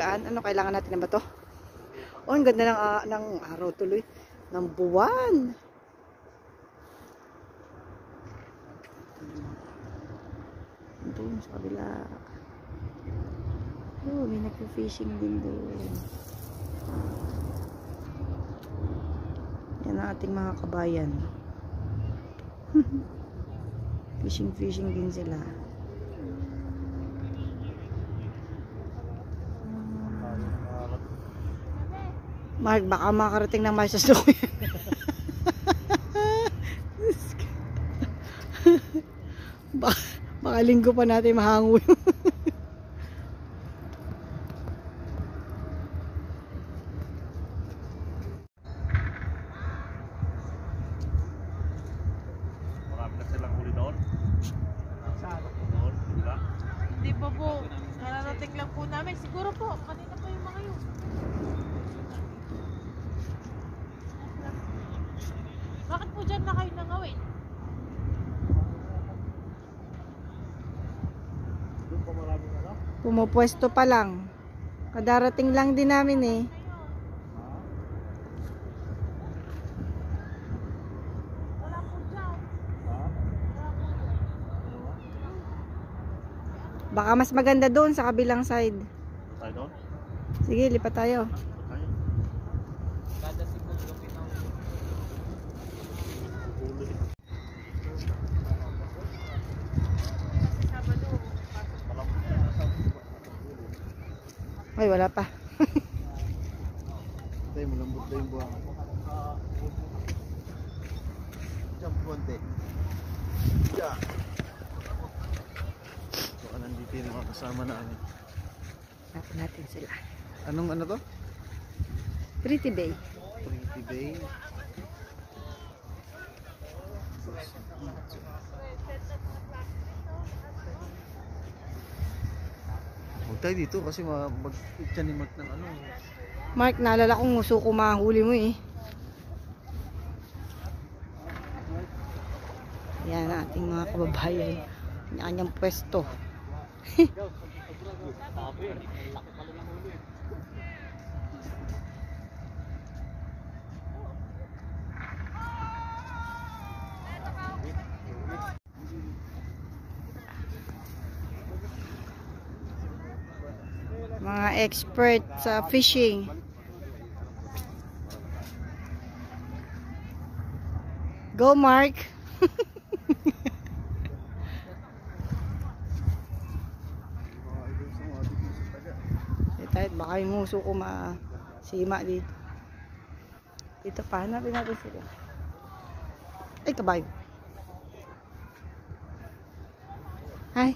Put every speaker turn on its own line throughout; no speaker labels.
magaan. Ano, kailangan natin na ba to? Oh, ang ganda ng araw tuloy. Ng buwan. Doon sa kabila. Oh, may nagpo-fishing din doon. Yan ang ating mga kabayan. Fishing din sila. Mark, baka makarating ng mais sa stock yan. Baka linggo pa natin mahango yun.
Marami na silang huli doon. Saan? Doon, wala.
Hindi pa po. Nararating lang po namin. Siguro po, kanina pa yung mga yun. Bakit po dyan na kayo nangawin?
Doon pa marami na lang.
Pumupwesto pa lang. Kadarating lang din namin eh.
Wala po dyan.
Baka mas maganda doon sa kabilang side.
Tayo doon?
Sige, lipat tayo.
Tayo.
Kada segundo pinahuli.
Huli.
Sabado.
Ay, wala pa.
Tayo, malambot na yung buwan. Jump konti. Yeah. So, nandito yung mga kasama namin.
Hanapin natin sila.
Anong ano to?
Pretty Bay.
Pretty Bay. Huwag tayo dito kasi mag-itcha ni Mark ng ano.
Mark, naalala kong nguso ko mahuli mo eh. Yan ang ating mga kababayan. Kanya-kanyang pwesto. Mga expert sa fishing. Go, Mark! Baka yung muso ko masima dito. Dito pa, hanapin natin sila. Ay, kabayo. Hi.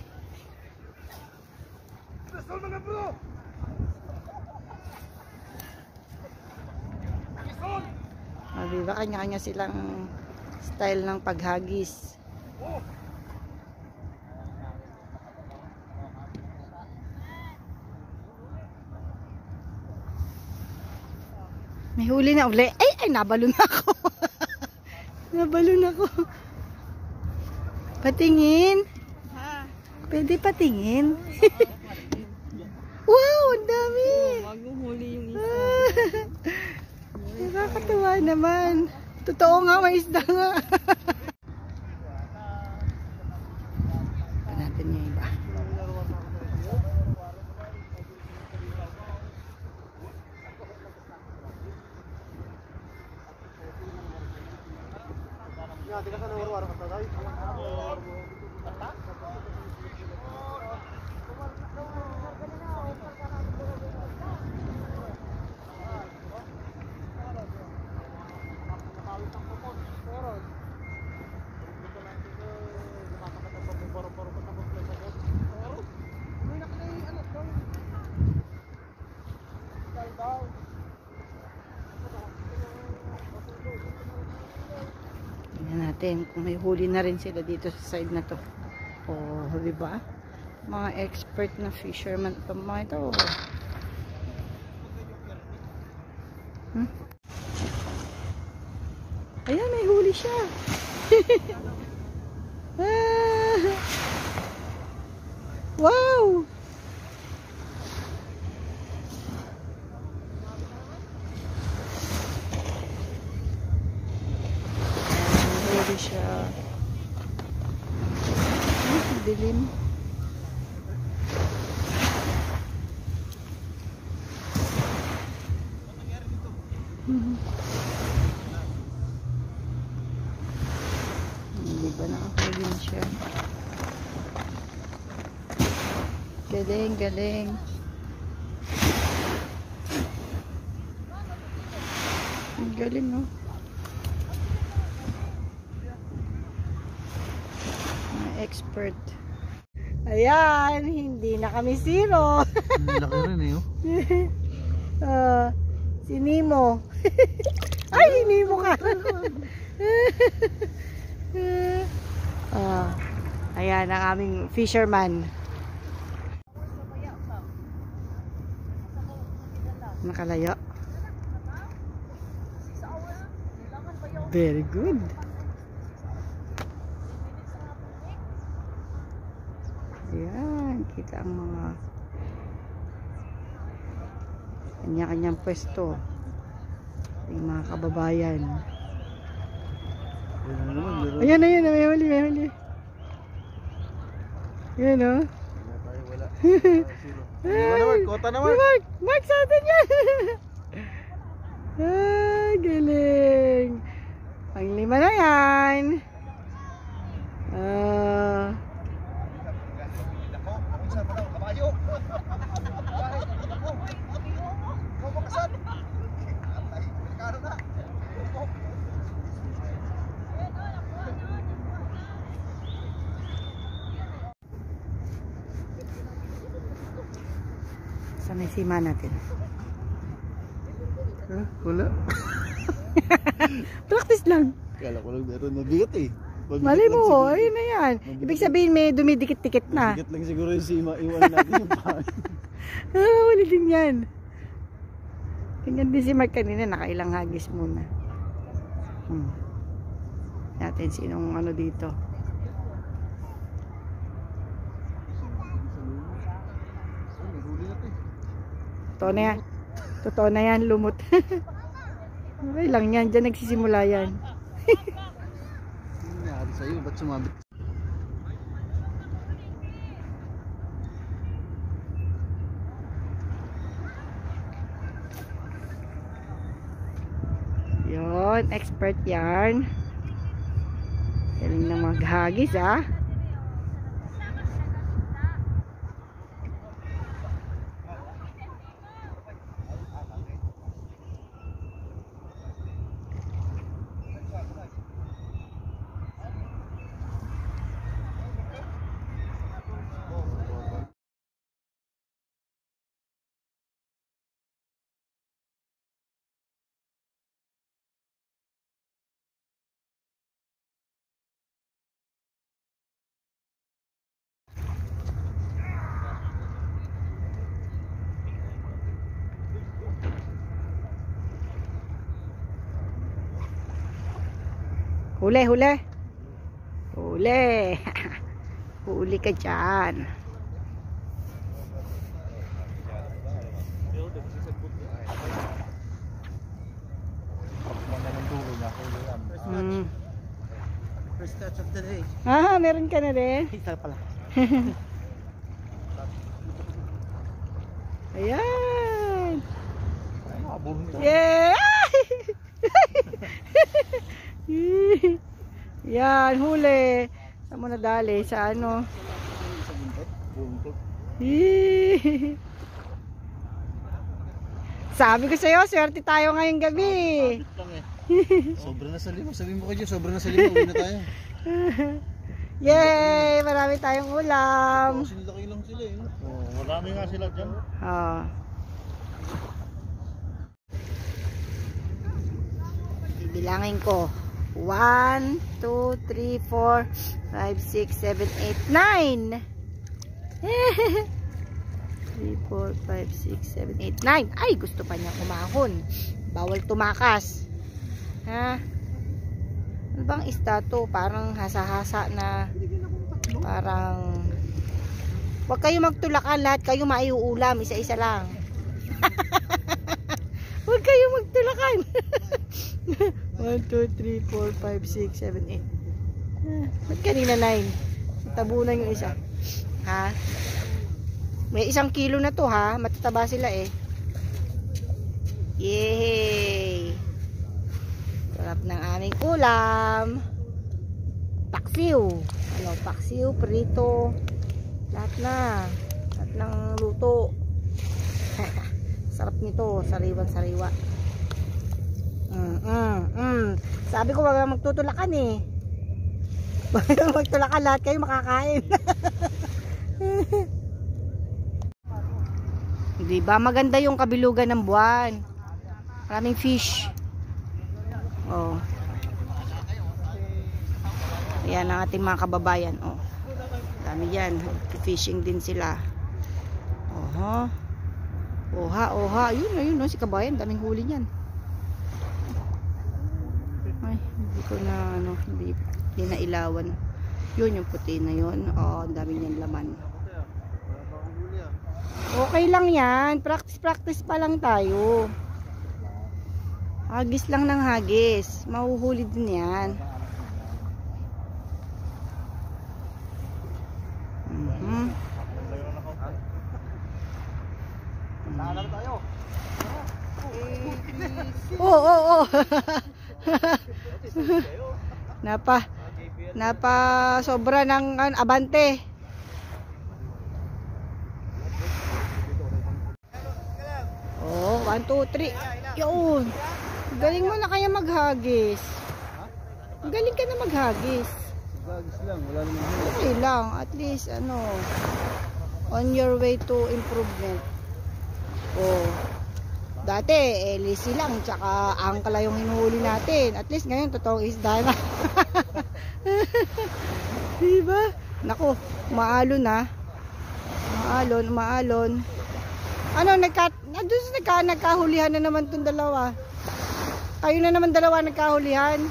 Diba, kanya-kanya silang style ng paghagis. May huli na uli. Ay, nabalon ako. Nabalon ako. Patingin. Pwede patingin. Wow, ang dami.
Maguhuli yung isa.
Nakakatuwa naman. Totoo nga, may isda nga. Tignan natin yung iba. Tingnan natin kung may huli na rin sila dito sa side na to. Oh, di ba? Mga expert na fisherman pa mga ito. Hmm? Ayan, may huli siya. Wow! siya. Dilim. Hindi ba nakahuli siya? Galing, galing. Ang galing, no? Mga expert. Ayan, hindi na kami zero.
Laki rin eh, oh.
Si Nemo. Ay, Nemo ka. Ayan ang aming fisherman. Nakalayo. Very good. Ayan, kita ang mga kanya-kanyang pwesto. Yung mga kababayan. Ayan, ayan, may huli, may huli. Ayan, o.
Wala. Mark, kota naman.
Mark sa atin yan. Galing. Pang-5 na yan. Sanay sima natin.
Wala.
Practice lang.
Kala ko lang meron mabigat eh.
Malay mo, ayun na yan. Ibig sabihin may dumidikit-dikit na.
Mabigat lang siguro yung sima. Iwan natin yung pahay.
Wala din yan. Tingnan din si Mark kanina, nakailang hagis muna. Natin sinong ano dito. Totoo na yan. Totoo na yan, lumot. Okay lang yan, dyan nagsisimula yan.
Ano nangyari sa'yo? Ba't sumabit?
Yun, expert yan. Galing na maghagis, ah. Huli, huli. Huli. Huli ka dyan.
First touch of the day.
Meron ka na rin.
Isa pala.
Ayan.
Yeah!
Yan, huli. Saan mo nadali? Sa ano? Sabi ko sa'yo, swerte tayo ngayong gabi.
Sobra na sa lima. Sabihin mo kayo, sobra na sa lima. Uwi na tayo.
Yay! Marami tayong ulam.
Kasi laki lang sila eh. Marami nga sila dyan.
Bilangin ko. 1, 2, 3, 4, 5, 6, 7, 8, 9. 3, 4, 5, 6, 7, 8, 9. Ay, gusto pa niya kumahon. Bawal tumakas. Ha? Ano bang isda to? Parang hasa-hasa na. Parang huwag kayo magtulakan. Lahat kayo maiuulam. Isa-isa lang. Huwag kayo magtulakan. 1, 2, 3, 4, 5, 6, 7, 8. Ba't kanina 9? Tabunan yung isa. Ha? May 1 kilo na to ha. Matataba sila eh. Yay! Sarap ng aming ulam. Paksiw. Ano, paksiw, prito. Lahat na. Lahat ng luto. Sarap nito. Sariwan-sariwa. Sabi ko wag magtutulakan eh. Wag magtulakan, lahat kayo makakain. Di ba maganda yung kabilugan ng buwan? Maraming fish. Oh. Yan ang ating mga kababayan. Oh. Dami yan. Fishing din sila. Oha. Oha. Yun no, si kabayan. Daming huli niyan. Ay, hindi ko na hindi na ilawan. Yun yung puti na yun. Oh, ang dami niyan laman. Okay lang yan. Practice pa lang tayo. Hagis lang ng hagis. Mahuhuli din yan. Oo. Napa sobra ng abante. Oh, 1, 2, 3. Yun. Galing mo na kaya maghagis. Galing ka na maghagis.
Hagis lang, wala naman.
Okay lang, at least on your way to improvement. Oh. Dati lazy lang tsaka angkala yung hinuhuli natin. At least ngayon totoong isda na. Diba? Nako, maalon na. Maalon. Ano, nagkahulihan na naman tong dalawa. Kayo na naman dalawa nagkahulihan.
May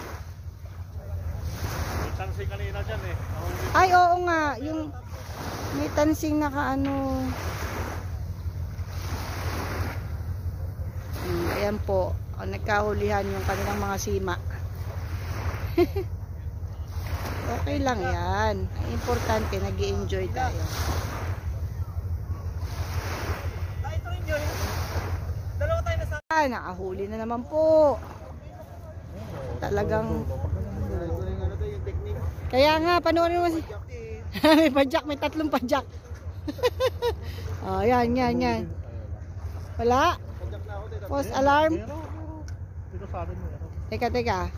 tansing kanina dyan eh.
Ay, oo nga. Yung may tansing na kaano. Ayan po. Nagkahulihan yung kanilang mga sima. Okay lang yan. Ang importante, nag-i-enjoy tayo. Nakahuli na naman po. Talagang kaya nga, panoorin mo si may padjak, may 3 padjak. Oh, yan. Wala? False alarm? Teka. Teka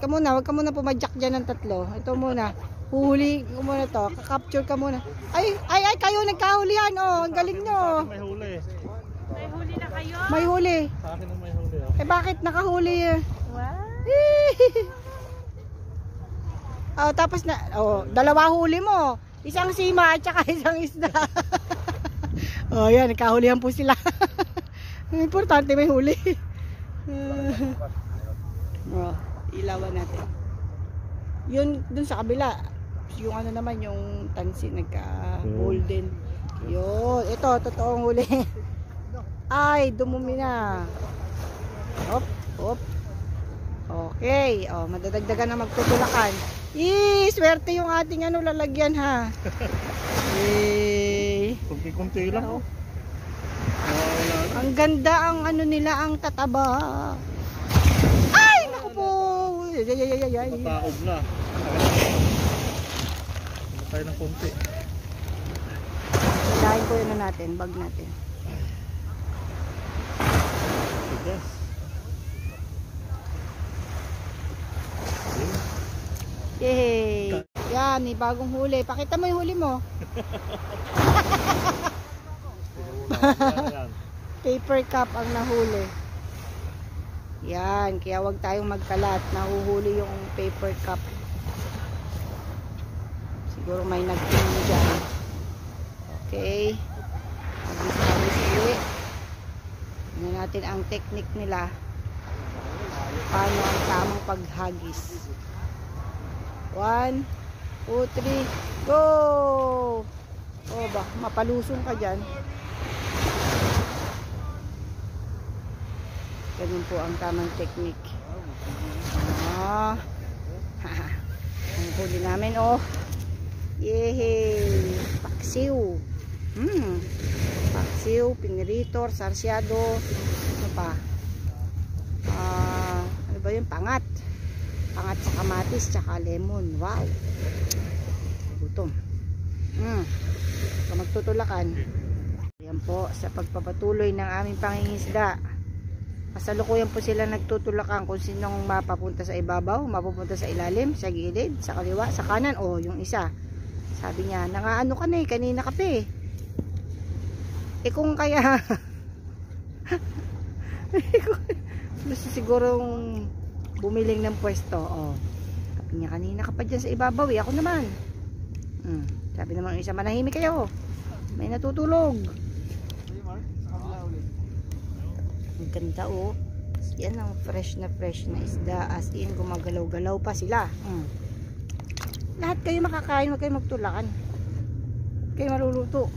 muna, wag ka muna pumadjak dyan ng 3. Ito muna. Huli ko muna to. Kakapture ka muna. Ay, kayo nagkahulihan. Oh, ang galing nyo.
May huli.
May huli na kayo?
May huli. Sa akin ang may huli.
Eh bakit nakahuli?
Wow.
Oh, tapos na, 2 huli mo. Isang sima at saka isang isda. Oh, yan, nagkahulihan po sila. Importante may huli. Oh, ilawan natin. Yun dun sa kabila. Yung naman yung tansi nagka-golden. Yun, ito totoong huli. Ay, dumumi na. Hop. Okay, madadagdagan na magtutulakan. Swerte yung ating lalagyan ha.
Kunti-kunti lang.
Ang ganda ang nila, ang tataba. Ay, naku po.
Mataob na. Tayo ng kunti.
Lahin ko yun natin, bag natin.
Yes.
Yay! Yan, may bagong huli. Pakita mo yung huli mo. Paper cup ang nahuli. Yan, kaya wag tayong magkalat. Nahuhuli yung paper cup. Siguro may nagpili dyan. Okay. Habis ulit. Tingnan natin ang technique nila. Paano ang tamang paghagis. 1, 2, 3, go! Oh, mapalusong ka dyan. Ganun po ang tamang technique. Ang huli namin, oh. Yehey! Paksiw. Paksiw, piniritor, sarsyado. Ano pa? Ano ba yun? Pangat. Pangat sa kamatis, tsaka lemon. Wow! Gutom. So, magtutulakan. Yan po, sa pagpapatuloy ng aming pangingisda. Kasalukuyan po sila nagtutulakan kung sinong mapapunta sa ibabaw, mapupunta sa ilalim, sa gilid, sa kaliwa, sa kanan. O, yung isa. Sabi niya, nangaano ka na eh, kanina ka pa eh. Eh kung kaya, gusto sigurong bumiling ng pwesto. O, sabi niya, kanina ka pa dyan sa ibabaw eh, ako naman. Sabi naman yung isa, manahimik kayo. May natutulog. Ang ganda oh. Yan ang fresh na isda. As in, gumagalaw-galaw pa sila. Lahat kayo makakain, huwag kayo magtulakan. Huwag kayo maluluto.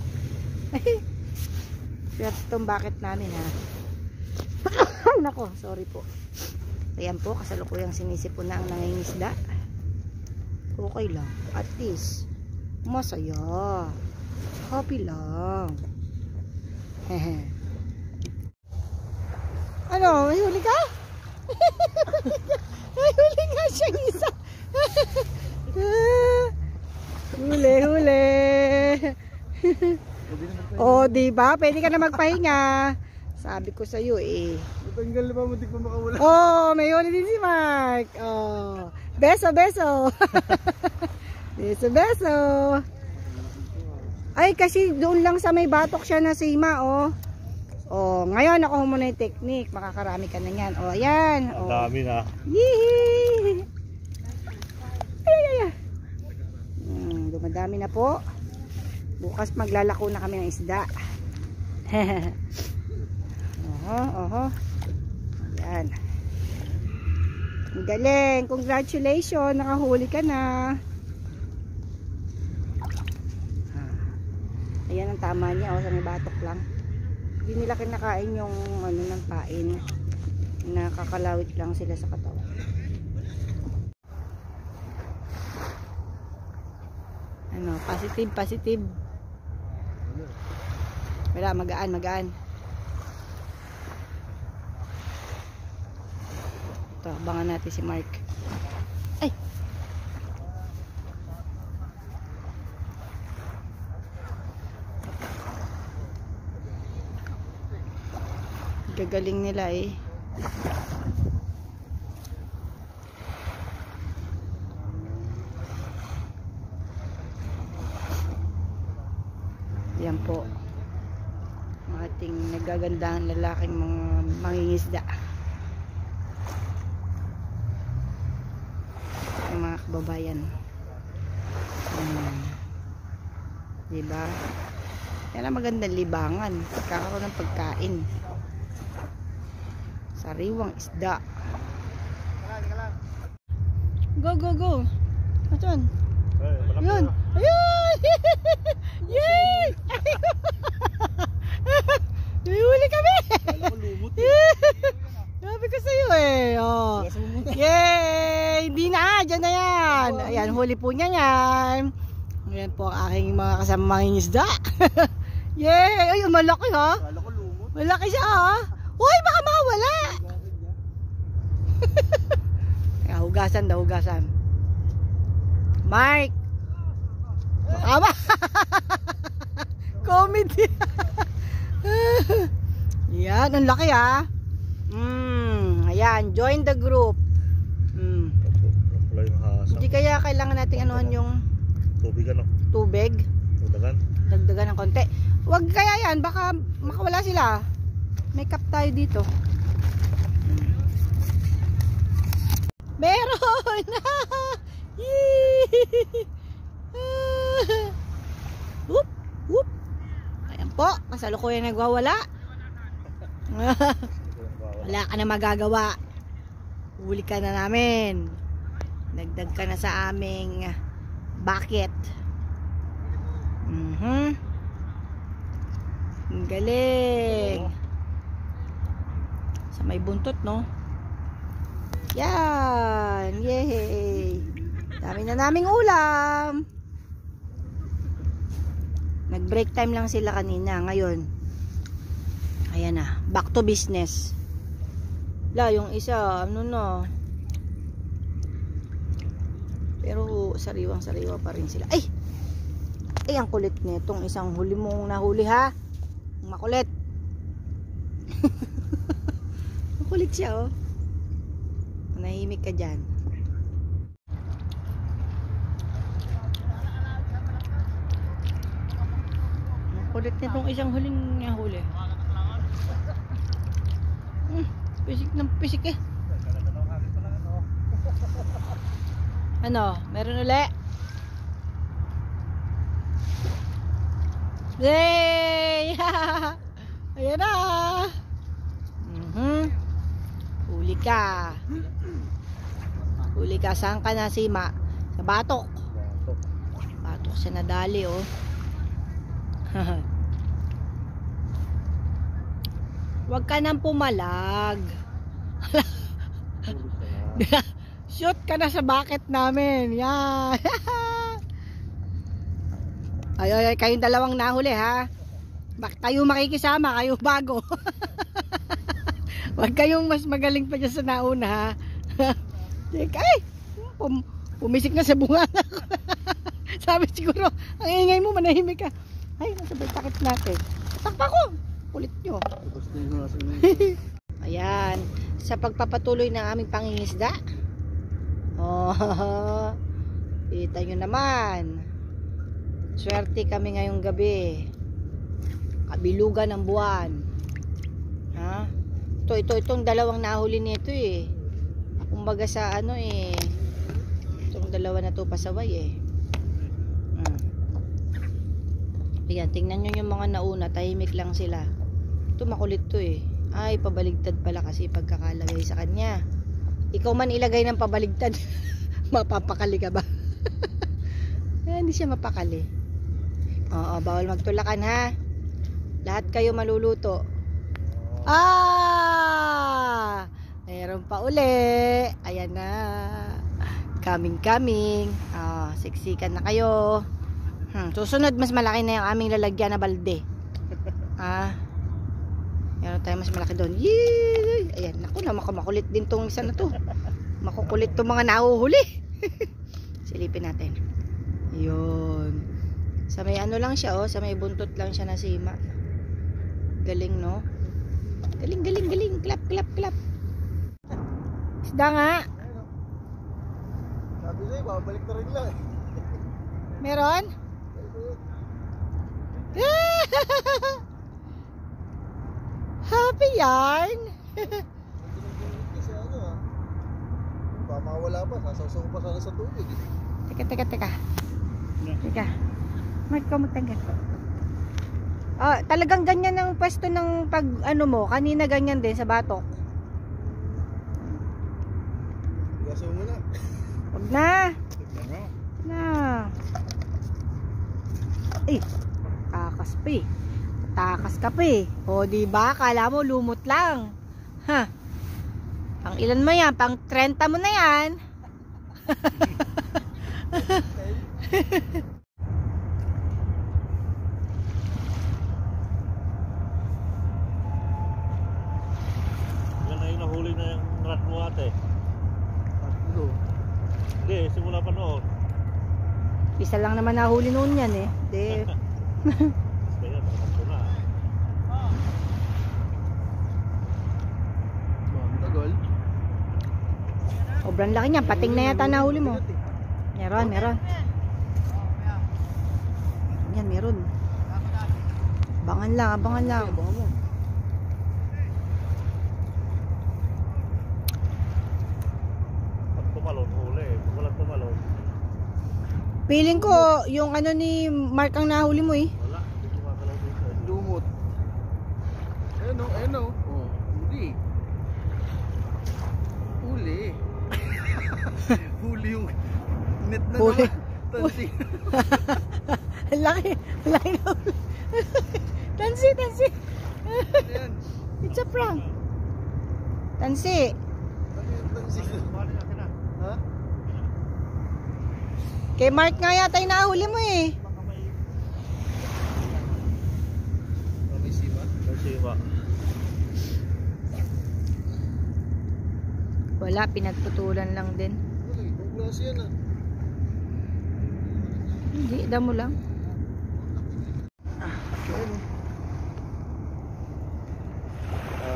Pero itong bucket namin ha. Nako, sorry po. Ayan po, kasalukuyang sinisipon na ang nangingisda. Okay lang. At least, masaya. Happy lang. Ano, may huli ka? May huli nga siyang isa. Huli. O, diba? Pwede ka na magpahinga. Sabi ko sa'yo eh.
Matanggal na ba? Muntik pa makawala.
Oh, may huli din si Mark. Oh, beso. Beso. Ay, kasi doon lang sa may batok siya na sima, oh. Oh, ngayon ako muna yung technique. Makakarami ka na yan. Oh, ayan.
Ang
Oh.
dami na.
Yee! Ay. Dumadami na po. Bukas maglalako na kami ng isda. Oho. Ayan. Ang galing. Congratulations. Nakahuli ka na. Ayan ang tama niya. O, sa may batok lang. Hindi nila kinakain yung ano ng pain. Nakakalawit lang sila sa katawan. Ano, positive. Wala, magaan. Ito, abangan natin si Mark. Ay! Gagaling nila eh. Yan po ang ating nagagandahang lalaking mga mangingisda, ang mga kababayan. Diba? Yan ang magandang libangan, kakaroon ng pagkain, sariwang isda. Go. Ayan. Yun. Ayun. Yay! May huli kami. Sabi ko sa'yo eh. Oh. Yay! Hindi na. Diyan na yan. Ayan, huli po niya yan. Ayan po ang aking mga kasama mangingisda. Yay! Ay, malaki ha. Malaki siya ha. Uy, baka mawala. Hugasan. Mark! Tama! Comedy! Yan, ang laki ha. Ayan, join the group. Hindi kaya kailangan nating anuhan yung
tubig ano?
Tubig? Dagdagan ng konti. Huwag kaya yan, baka makawala sila. May cup tayo dito. Meron! Whoop! Ayan po, kasalukuyan nagwawala. Wala ka na magagawa. Huli ka na namin. Dagdag ka na sa aming bucket. Ang galing. Sa may buntot, no? Yan! Yay! Dami na naming ulam. Nag-break time lang sila kanina. Ngayon, ayan na. Back to business. La, yung isa, ano na. Pero sariwang-sariwa pa rin sila. Ay! Ay, ang kulit nitong isang huli mong nahuli ha. Makulit. Makulit siya oh. Nahimik ka dyan. Kulit nitong isang huling nahuli. Pisik ng pisik eh. Ano? Meron uli? Yay! Ayan na! Huli ka. Huli ka. Saan ka na, Sima? Sa batok. Batok siya nadali oh. Huwag ka nang pumalag. Shoot ka na sa bucket namin. Yan. Ay, kayong dalawang nahuli ha. Bakit kayo makikisama? Kayo bago. Huwag kayong mas magaling pa dyan sa nauna ha. Ay, pumisik na sa bunga. Sabi siguro, ang ingay mo, manahimik ka. Ay, nasa takip natin. Takpa ko. Kulit nyo. Ayan. Sa pagpapatuloy ng aming pangingisda. Oh, kita nyo naman. Swerte kami ngayong gabi. Kabilugan ng buwan. Ha? Itong dalawang nahuli nito eh. Kumbaga sa ano eh. Itong dalawa na to pasaway eh. Ayan, tingnan nyo yung mga nauna, tahimik lang sila. Ito makulit to eh. Ay, pabaligtad pala kasi pagkakalagay sa kanya. Ikaw man ilagay ng pabaligtad, mapapakali ka ba? Hindi siya mapakali. Oo, bawal magtulakan ha. Lahat kayo maluluto. Ah! Meron pa uli. Ayan na. Coming. Siksikan na kayo. Susunod, mas malaki na yung aming lalagyan na balde. Meron tayo mas malaki doon. Yee! Ayan, naku na, makulit din tong isa na to. Makukulit tong mga nahuhuli. Silipin natin. Yun. Sa may ano lang siya, oh. Sa may buntot lang siya na Sima. Galing, no? Galing. Clap. Isda nga.
Sabi sa'yo, babalik na rin lang.
Meron? Happy yarn.
Baka mawala pa, sasawsaw pa sana sa tubig.
Teka. Mark, magtanggal. Talagang ganyan ang pwesto ng pag ano mo. Kanina ganyan din sa batok.
Gaso mo na.
Huwag na. Ay, takas ka pa eh. O diba, kala mo lumot lang. Ha? Pang ilan mo yan? Pang 30 mo na yan.
Yan na yung nahuli na yung rat mo ate.
Tatlo.
Hindi, simula pa noon.
Isa lang naman nahuli noon yan eh. Kaya
nakakapto na.
Tagal.
sobrang laki niya. Pating na yata nahuli mo. Meron. Yan, meron. Abangan lang.
Pag tumalon, huli. Pag walang tumalon,
Feeling ko, yung ano ni Mark ang nahuli mo eh.
wala. Hindi kumakalaw dito.
Lumot. Ayun o. Oh, huli. Huli yung net na
Huli.
naman. Tansi.
Ang laki na huli. Tansi.
Ayan.
It's a prank. Tansi.
Tansi.
Bali na sila.
Ha?
Kay Mark nga yata yung nahuli mo eh.
May siba.
Kasi ba?
Wala, pinagputulan lang din.
Ibang klase yan ah.
Hindi, damo lang.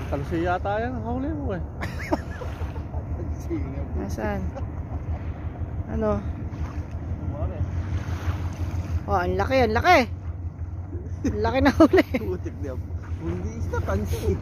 Talsi yata yan. Huli mo eh.
Singaw.
Nasaan? Ano? Oh, ang laki, ang laki. Ang laki na huli.
Putik niya. Hindi isda, pansin.